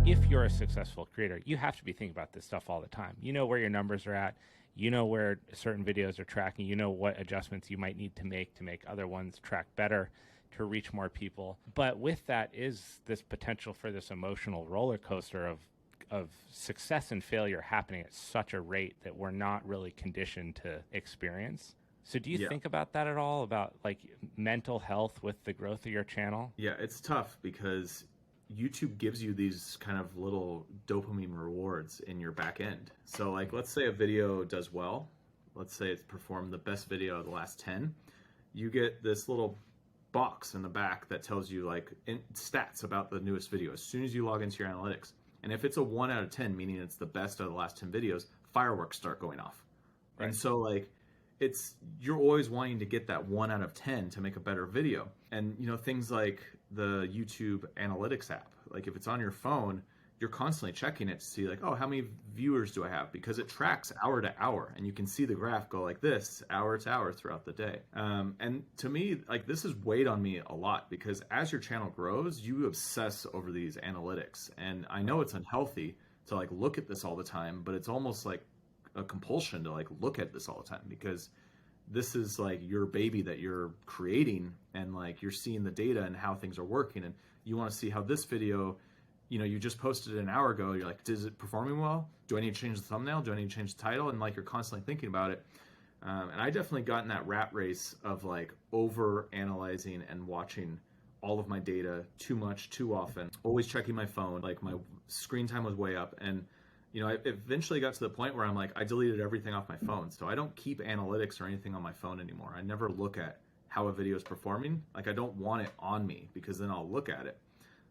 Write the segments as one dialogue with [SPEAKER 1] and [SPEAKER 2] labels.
[SPEAKER 1] if you're a successful creator, you have to be thinking about this stuff all the time. You know where your numbers are at. You know where certain videos are tracking. You know what adjustments you might need to make other ones track better, to reach more people. But with that is this potential for this emotional roller coaster of success and failure happening at such a rate that we're not really conditioned to experience. So do you
[SPEAKER 2] Yeah.
[SPEAKER 1] think about that at all, about like mental health with the growth of your channel?
[SPEAKER 2] Yeah, it's tough because YouTube gives you these kind of little dopamine rewards in your back end. So, like, let's say a video does well. Let's say it's performed the best video of the last 10. You get this little box in the back that tells you, like, stats about the newest video as soon as you log into your analytics. And if it's a 1 out of 10, meaning it's the best of the last 10 videos, fireworks start going off. And
[SPEAKER 1] Right.
[SPEAKER 2] so, like, it's you're always wanting to get that 1 out of 10 to make a better video. And things like the YouTube analytics app, like if it's on your phone, you're constantly checking it to see, like, oh, how many viewers do I have, because it tracks hour to hour and you can see the graph go like this hour to hour throughout the day. And to me, like, this has weighed on me a lot because as your channel grows, you obsess over these analytics, and I know it's unhealthy to like look at this all the time, but it's almost like a compulsion to like look at this all the time because this is like your baby that you're creating, and like you're seeing the data and how things are working, and you want to see how this video, you just posted it an hour ago, you're like, is it performing well? Do I need to change the thumbnail? Do I need to change the title? And like you're constantly thinking about it. And I definitely got in that rat race of like over analyzing and watching all of my data too much, too often, always checking my phone. Like my screen time was way up, and I eventually got to the point where I'm like, I deleted everything off my phone. So I don't keep analytics or anything on my phone anymore. I never look at how a video is performing. Like, I don't want it on me because then I'll look at it.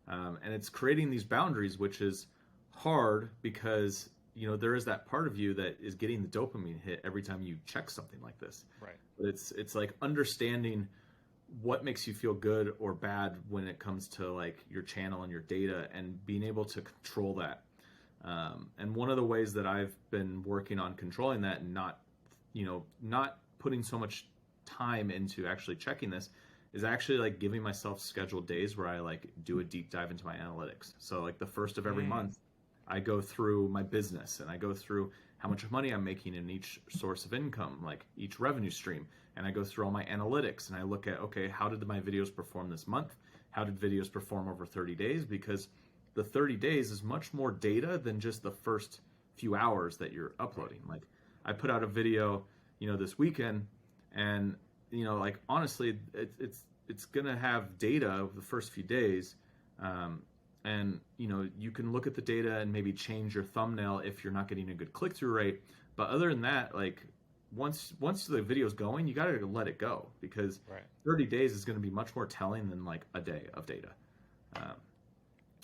[SPEAKER 2] And it's creating these boundaries, which is hard because, there is that part of you that is getting the dopamine hit every time you check something like this.
[SPEAKER 1] Right.
[SPEAKER 2] But it's like understanding what makes you feel good or bad when it comes to like your channel and your data, and being able to control that. And one of the ways that I've been working on controlling that and not putting so much time into actually checking this is actually like giving myself scheduled days where I like do a deep dive into my analytics. So like the first of every month, I go through my business and I go through how much money I'm making in each source of income, like each revenue stream. And I go through all my analytics and I look at, okay, how did my videos perform this month? How did videos perform over 30 days? Because the 30 days is much more data than just the first few hours that you're uploading. Like, I put out a video, this weekend, and like, honestly, it's gonna have data of the first few days, and you can look at the data and maybe change your thumbnail if you're not getting a good click-through rate. But other than that, like, once the video's going, you gotta let it go, because
[SPEAKER 1] Right.
[SPEAKER 2] 30 days is going to be much more telling than like a day of data.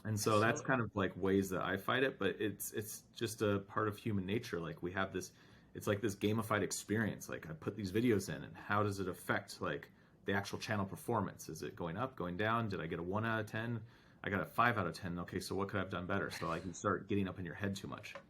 [SPEAKER 2] And so that's kind of like ways that I fight it, but it's just a part of human nature. Like, we have this, it's like this gamified experience. Like, I put these videos in, and how does it affect like the actual channel performance? Is it going up, going down? Did I get a 1 out of 10? I got a 5 out of 10. Okay, so what could I have done better? So like, you start getting up in your head too much.